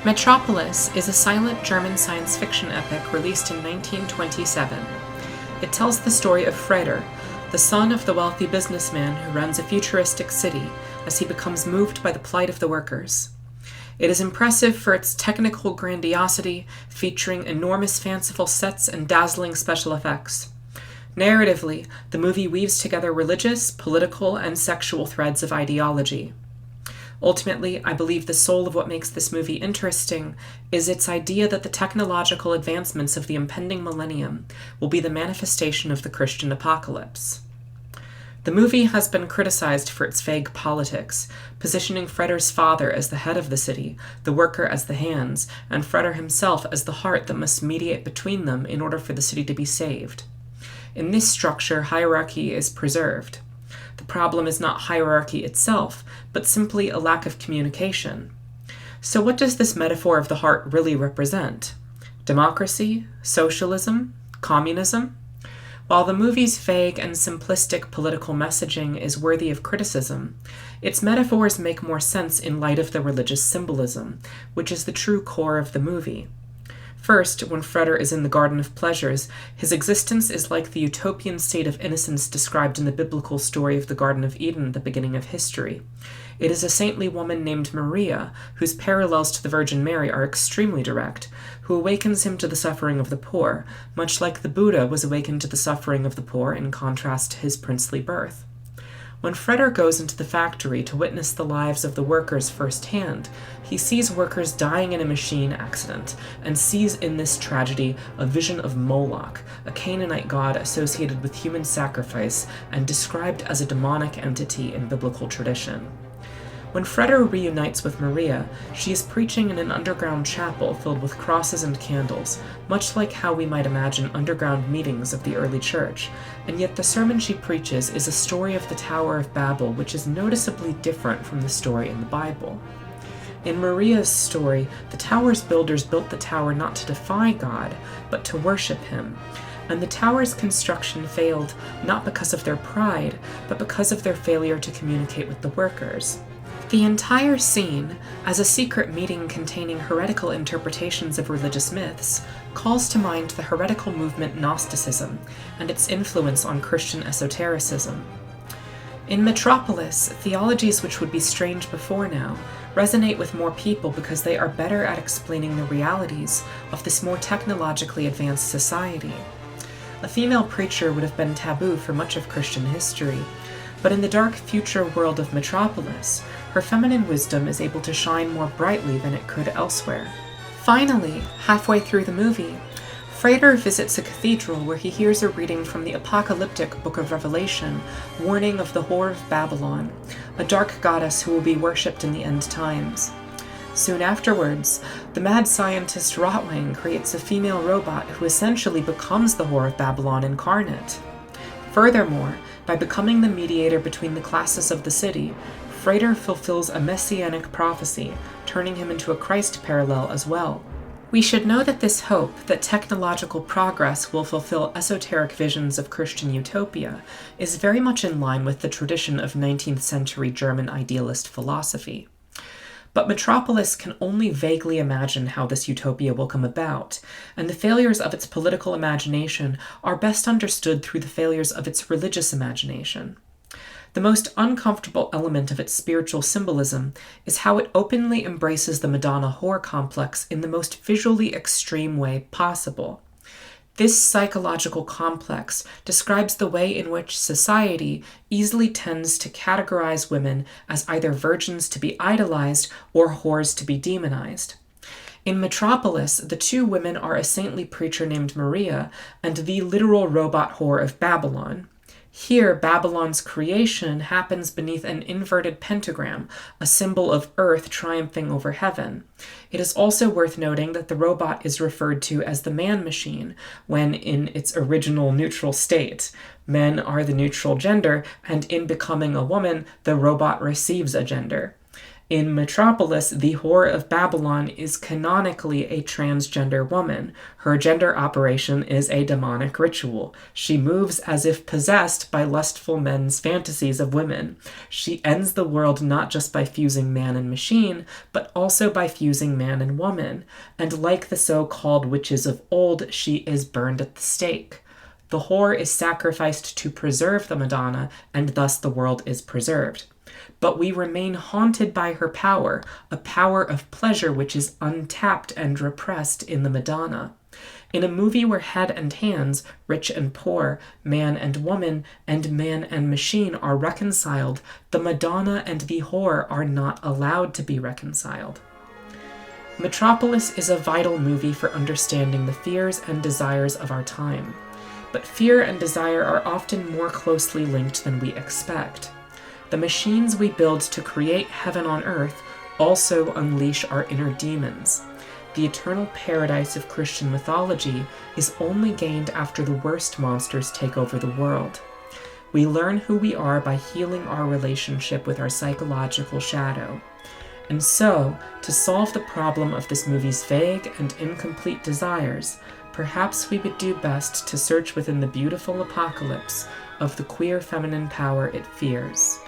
Metropolis is a silent German science fiction epic released in 1927. It tells the story of Freder, the son of the wealthy businessman who runs a futuristic city, as he becomes moved by the plight of the workers. It is impressive for its technical grandiosity, featuring enormous fanciful sets and dazzling special effects. Narratively, the movie weaves together religious, political, and sexual threads of ideology. Ultimately, I believe the soul of what makes this movie interesting is its idea that the technological advancements of the impending millennium will be the manifestation of the Christian apocalypse. The movie has been criticized for its vague politics, positioning Freder's father as the head of the city, the worker as the hands, and Freder himself as the heart that must mediate between them in order for the city to be saved. In this structure, hierarchy is preserved. The problem is not hierarchy itself, but simply a lack of communication. So what does this metaphor of the heart really represent? Democracy? Socialism? Communism? While the movie's vague and simplistic political messaging is worthy of criticism, its metaphors make more sense in light of the religious symbolism, which is the true core of the movie. First, when Freder is in the Garden of Pleasures, his existence is like the utopian state of innocence described in the biblical story of the Garden of Eden at the beginning of history. It is a saintly woman named Maria, whose parallels to the Virgin Mary are extremely direct, who awakens him to the suffering of the poor, much like the Buddha was awakened to the suffering of the poor in contrast to his princely birth. When Freder goes into the factory to witness the lives of the workers firsthand, he sees workers dying in a machine accident, and sees in this tragedy a vision of Moloch, a Canaanite god associated with human sacrifice and described as a demonic entity in biblical tradition. When Freder reunites with Maria, she is preaching in an underground chapel filled with crosses and candles, much like how we might imagine underground meetings of the early church, and yet the sermon she preaches is a story of the Tower of Babel, which is noticeably different from the story in the Bible. In Maria's story, the tower's builders built the tower not to defy God, but to worship him, and the tower's construction failed not because of their pride, but because of their failure to communicate with the workers. The entire scene, as a secret meeting containing heretical interpretations of religious myths, calls to mind the heretical movement Gnosticism and its influence on Christian esotericism. In Metropolis, theologies which would be strange before now resonate with more people because they are better at explaining the realities of this more technologically advanced society. A female preacher would have been taboo for much of Christian history, but in the dark future world of Metropolis, her feminine wisdom is able to shine more brightly than it could elsewhere. Finally, halfway through the movie, Freder visits a cathedral where he hears a reading from the apocalyptic Book of Revelation, warning of the Whore of Babylon, a dark goddess who will be worshipped in the end times. Soon afterwards, the mad scientist Rotwang creates a female robot who essentially becomes the Whore of Babylon incarnate. Furthermore, by becoming the mediator between the classes of the city, Freder fulfills a Messianic prophecy, turning him into a Christ parallel as well. We should know that this hope that technological progress will fulfill esoteric visions of Christian utopia is very much in line with the tradition of 19th century German idealist philosophy. But Metropolis can only vaguely imagine how this utopia will come about, and the failures of its political imagination are best understood through the failures of its religious imagination. The most uncomfortable element of its spiritual symbolism is how it openly embraces the Madonna-Whore complex in the most visually extreme way possible. This psychological complex describes the way in which society easily tends to categorize women as either virgins to be idolized or whores to be demonized. In Metropolis, the two women are a saintly preacher named Maria and the literal robot whore of Babylon. Here, Babylon's creation happens beneath an inverted pentagram, a symbol of earth triumphing over heaven. It is also worth noting that the robot is referred to as the man-machine, when in its original neutral state. Men are the neutral gender, and in becoming a woman, the robot receives a gender. In Metropolis, the whore of Babylon is canonically a transgender woman. Her gender operation is a demonic ritual. She moves as if possessed by lustful men's fantasies of women. She ends the world not just by fusing man and machine, but also by fusing man and woman. And like the so-called witches of old, she is burned at the stake. The whore is sacrificed to preserve the Madonna, and thus the world is preserved. But we remain haunted by her power, a power of pleasure which is untapped and repressed in the Madonna. In a movie where head and hands, rich and poor, man and woman, and man and machine are reconciled, the Madonna and the whore are not allowed to be reconciled. Metropolis is a vital movie for understanding the fears and desires of our time. But fear and desire are often more closely linked than we expect. The machines we build to create heaven on earth also unleash our inner demons. The eternal paradise of Christian mythology is only gained after the worst monsters take over the world. We learn who we are by healing our relationship with our psychological shadow. And so, to solve the problem of this movie's vague and incomplete desires, perhaps we would do best to search within the beautiful apocalypse of the queer feminine power it fears.